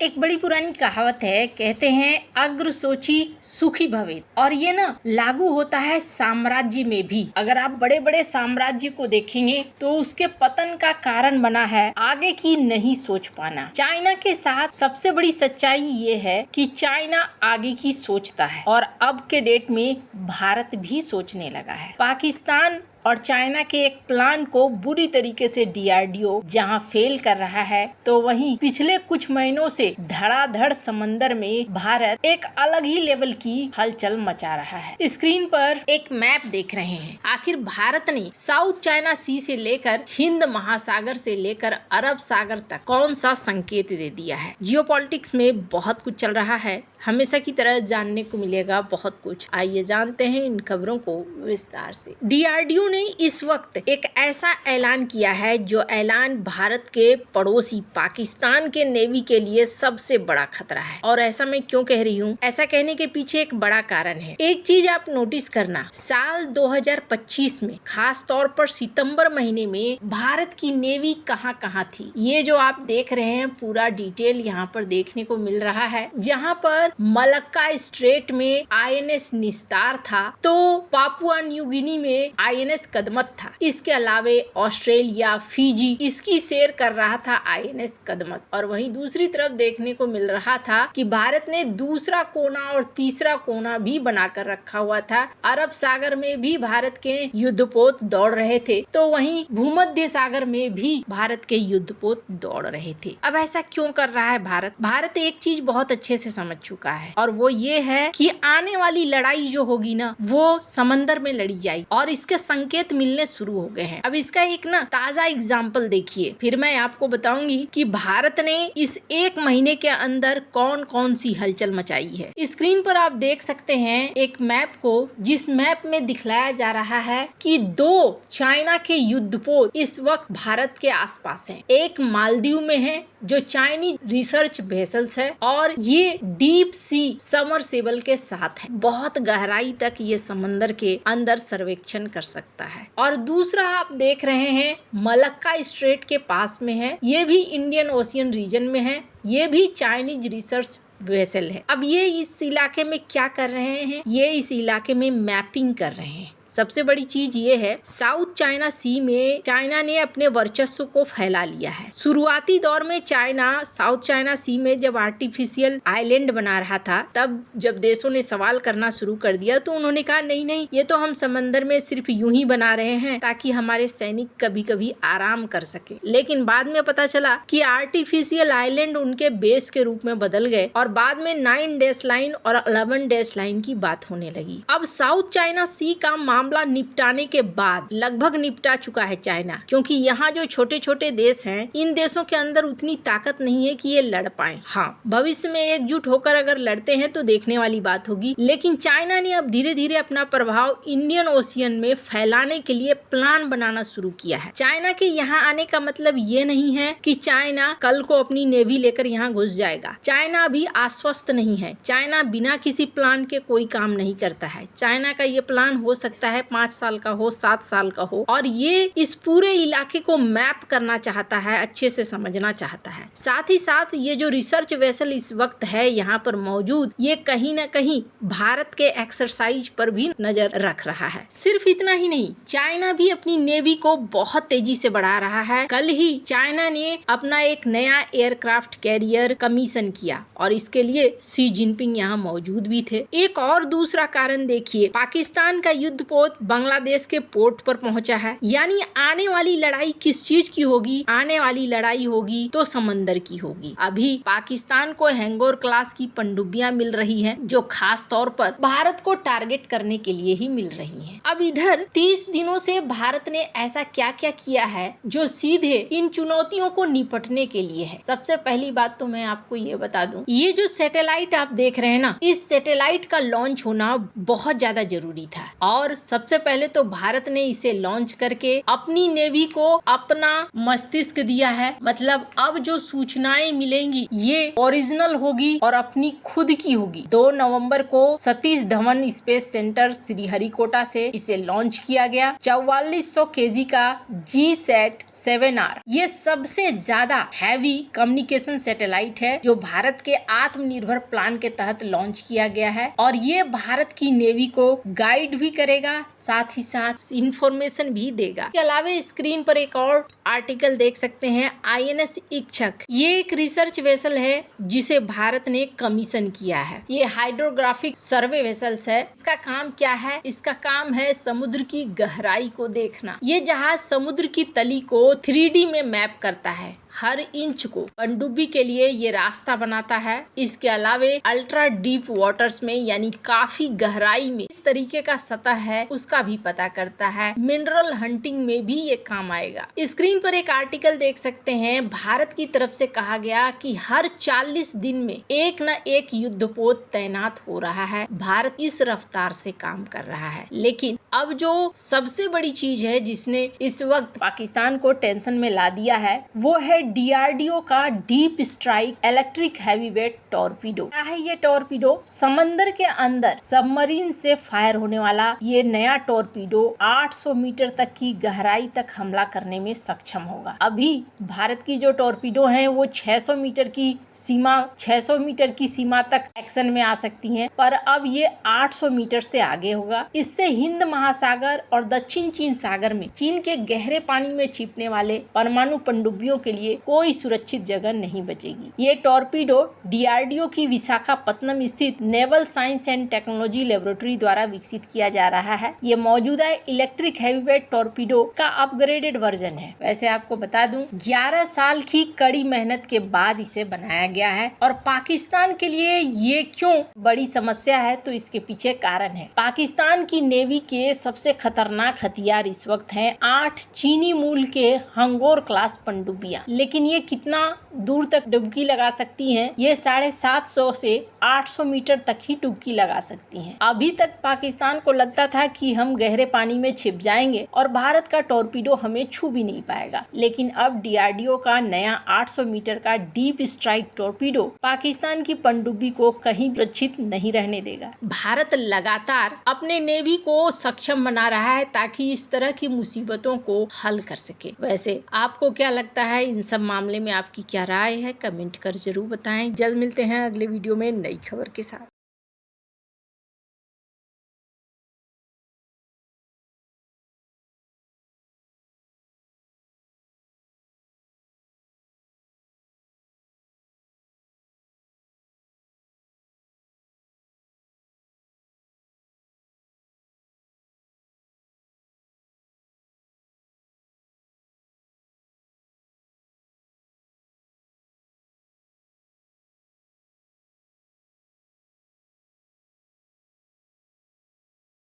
एक बड़ी पुरानी कहावत है, कहते हैं अग्र सोची सुखी भवेत्। और ये ना लागू होता है साम्राज्य में भी। अगर आप बड़े बड़े साम्राज्य को देखेंगे तो उसके पतन का कारण बना है आगे की नहीं सोच पाना। चाइना के साथ सबसे बड़ी सच्चाई ये है कि चाइना आगे की सोचता है और अब के डेट में भारत भी सोचने लगा है। पाकिस्तान और चाइना के एक प्लान को बुरी तरीके से डीआरडीओ जहां फेल कर रहा है, तो वहीं पिछले कुछ महीनों से धड़ाधड़ समंदर में भारत एक अलग ही लेवल की हलचल मचा रहा है। स्क्रीन पर एक मैप देख रहे हैं। आखिर भारत ने साउथ चाइना सी से लेकर हिंद महासागर से लेकर अरब सागर तक कौन सा संकेत दे दिया है। जियोपॉलिटिक्स में बहुत कुछ चल रहा है, हमेशा की तरह जानने को मिलेगा बहुत कुछ। आइए जानते हैं इन खबरों को विस्तार से। डीआरडीओ ने इस वक्त एक ऐसा ऐलान किया है जो ऐलान भारत के पड़ोसी पाकिस्तान के नेवी के लिए सबसे बड़ा खतरा है। और ऐसा मैं क्यों कह रही हूँ, ऐसा कहने के पीछे एक बड़ा कारण है। एक चीज आप नोटिस करना, साल 2025 में खास तौर पर सितंबर महीने में भारत की नेवी कहाँ थी, ये जो आप देख रहे हैं पूरा डिटेल यहाँ पर देखने को मिल रहा है। जहाँ पर मलक्का स्ट्रेट में आईएनएस निस्तार था, तो पापुआ न्यू गिनी में आईएनएस कदमत था। इसके अलावे ऑस्ट्रेलिया, फिजी इसकी सैर कर रहा था आईएनएस कदमत। और वहीं दूसरी तरफ देखने को मिल रहा था कि भारत ने दूसरा कोना और तीसरा कोना भी बनाकर रखा हुआ था। अरब सागर में भी भारत के युद्धपोत दौड़ रहे थे, तो वहीं भूमध्य सागर में भी भारत के युद्धपोत दौड़ रहे थे। अब ऐसा क्यों कर रहा है भारत एक चीज बहुत अच्छे से समझ चुका है, और वो ये है कि आने वाली लड़ाई जो होगी ना, वो समंदर में लड़ी जाएगी और इसके संकेत मिलने शुरू हो गए हैं। अब इसका एक ना ताजा एग्जाम्पल देखिए, फिर मैं आपको बताऊंगी कि भारत ने इस एक महीने के अंदर कौन कौन सी हलचल मचाई है। स्क्रीन पर आप देख सकते हैं एक मैप को, जिस मैप में दिखलाया जा रहा है कि 2 चाइना के युद्धपोत इस वक्त भारत के आसपास हैं। एक मालदीव में है जो चाइनीज रिसर्च वेसल्स है, और ये डीप सी सबमर्सिबल के साथ है। बहुत गहराई तक ये समंदर के अंदर सर्वेक्षण कर सकता है। और दूसरा आप देख रहे हैं मलक्का स्ट्रेट के पास में है, ये भी इंडियन ओशियन रीजन में है, ये भी चाइनीज रिसर्च वेसल है। अब ये इस इलाके में क्या कर रहे हैं, ये इस इलाके में मैपिंग कर रहे हैं। सबसे बड़ी चीज ये है, साउथ चाइना सी में चाइना ने अपने वर्चस्व को फैला लिया है। शुरुआती दौर में चाइना साउथ चाइना सी में जब आर्टिफिशियल आइलैंड बना रहा था, तब जब देशों ने सवाल करना शुरू कर दिया तो उन्होंने कहा नहीं, ये तो हम समंदर में सिर्फ यूं ही बना रहे हैं ताकि हमारे सैनिक कभी कभी आराम कर सके। लेकिन बाद में पता चला कि आर्टिफिशियल आइलैंड उनके बेस के रूप में बदल गए, और बाद में 9 डैश लाइन और 11 डैश लाइन की बात होने लगी। अब साउथ चाइना सी का मामला निपटाने के बाद लगभग निपटा चुका है चाइना, क्योंकि यहाँ जो छोटे छोटे देश हैं, इन देशों के अंदर उतनी ताकत नहीं है कि ये लड़ पाए। हाँ, भविष्य में एकजुट होकर अगर लड़ते हैं तो देखने वाली बात होगी। लेकिन चाइना ने अब धीरे धीरे अपना प्रभाव इंडियन ओशियन में फैलाने के लिए प्लान बनाना शुरू किया है। चाइना के यहाँ आने का मतलब ये नहीं है कि चाइना कल को अपनी नेवी लेकर यहाँ घुस जाएगा। चाइना अभी आश्वस्त नहीं है। चाइना बिना किसी प्लान के कोई काम नहीं करता है। चाइना का ये प्लान हो सकता है 5 साल का हो, 7 साल का हो, और ये इस पूरे इलाके को मैप करना चाहता है, अच्छे से समझना चाहता है। साथ ही साथ ये जो रिसर्च वेसल इस वक्त है यहाँ पर मौजूद, ये कहीं ना कहीं भारत के एक्सरसाइज पर भी नजर रख रहा है। सिर्फ इतना ही नहीं, चाइना भी अपनी नेवी को बहुत तेजी से बढ़ा रहा है। कल ही चाइना ने अपना एक नया एयरक्राफ्ट कैरियर कमीशन किया, और इसके लिए शी जिनपिंग यहाँ मौजूद भी थे। एक और दूसरा कारण देखिए, पाकिस्तान का युद्धपोत बांग्लादेश के पोर्ट पर पहुंचा है। यानी आने वाली लड़ाई किस चीज की होगी? आने वाली लड़ाई होगी तो समंदर की होगी। अभी पाकिस्तान को हैंगोर क्लास की पनडुब्बियां मिल रही हैं, जो खास तौर पर भारत को टारगेट करने के लिए ही मिल रही हैं। अब इधर 30 दिनों से भारत ने ऐसा क्या क्या किया है जो सीधे इन चुनौतियों को निपटने के लिए है। सबसे पहली बात तो मैं आपको ये बता दूं, ये जो सैटेलाइट आप देख रहे हैं ना, इस सैटेलाइट का लॉन्च होना बहुत ज्यादा जरूरी था। और सबसे पहले तो भारत ने इसे लॉन्च करके अपनी नेवी को अपना मस्तिष्क दिया है। मतलब अब जो सूचनाएं मिलेंगी ये ओरिजिनल होगी और अपनी खुद की होगी। 2 नवंबर को सतीश धवन स्पेस सेंटर श्रीहरिकोटा से इसे लॉन्च किया गया। 4400 kg का GSAT-7R ये सबसे ज्यादा हैवी कम्युनिकेशन सैटेलाइट है जो भारत के आत्मनिर्भर प्लान के तहत लॉन्च किया गया है और ये भारत की नेवी को गाइड भी करेगा, साथ ही साथ इंफॉर्मेशन भी देगा। इसके अलावा स्क्रीन पर एक और आर्टिकल देख सकते हैं, INS इच्छक। ये एक रिसर्च वेसल है जिसे भारत ने कमीशन किया है। ये हाइड्रोग्राफिक सर्वे वेसल्स है। इसका काम क्या है? इसका काम है समुद्र की गहराई को देखना। ये जहाज समुद्र की तली को 3D में मैप करता है, हर इंच को। पनडुब्बी के लिए ये रास्ता बनाता है। इसके अलावे अल्ट्रा डीप वाटर्स में यानी काफी गहराई में इस तरीके का सतह है उसका भी पता करता है। मिनरल हंटिंग में भी ये काम आएगा। स्क्रीन पर एक आर्टिकल देख सकते हैं, भारत की तरफ से कहा गया कि हर 40 दिन में एक न एक युद्धपोत तैनात हो रहा है। भारत इस रफ्तार से काम कर रहा है। लेकिन अब जो सबसे बड़ी चीज है जिसने इस वक्त पाकिस्तान को टेंशन में ला दिया है वो है DRDO का deep strike electric heavyweight torpedo. क्या है ये टॉर्पीडो? समंदर के अंदर सबमरीन से फायर होने वाला ये नया टॉर्पीडो 800 मीटर तक की गहराई तक हमला करने में सक्षम होगा। अभी भारत की जो टॉर्पीडो हैं वो 600 मीटर की सीमा तक एक्शन में आ सकती हैं, पर अब ये 800 मीटर से आगे होगा। इससे हिंद महासागर और दक्षिण चीन सागर में चीन के गहरे पानी में छिपने वाले परमाणु पनडुब्बियों के लिए कोई सुरक्षित जगह नहीं बचेगी। ये टॉर्पीडो DRDO की विशाखापत्तनम स्थित naval science and technology laboratory द्वारा विकसित किया जा रहा है। ये मौजूदा इलेक्ट्रिक हैवीवेट टॉर्पीडो का अपग्रेडेड वर्जन है। वैसे आपको बता दूं 11 साल की कड़ी मेहनत के बाद इसे बनाया गया है और पाकिस्तान के लिए ये क्यों बड़ी समस्या है तो इसके पीछे कारण है। पाकिस्तान की नेवी के सबसे खतरनाक हथियार इस वक्त हैं 8 चीनी मूल के हंगोर क्लास पनडुब्बियां। लेकिन ये कितना दूर तक डुबकी लगा सकती हैं? ये 750 से 800 मीटर तक ही डुबकी लगा सकती हैं। अभी तक पाकिस्तान को लगता था कि हम गहरे पानी में छिप जाएंगे और भारत का टॉर्पीडो हमें छू भी नहीं पाएगा, लेकिन अब DRDO का नया 800 मीटर का डीप स्ट्राइक टॉर्पीडो पाकिस्तान की पनडुब्बी को कहीं सुरक्षित नहीं रहने देगा। भारत लगातार अपने नेवी को सक्षम बना रहा है ताकि इस तरह की मुसीबतों को हल कर सके। वैसे आपको क्या लगता है? इन सब मामले में आपकी क्या राय है? कमेंट कर जरूर बताएं। जल्द मिलते हैं अगले वीडियो में नई खबर के साथ।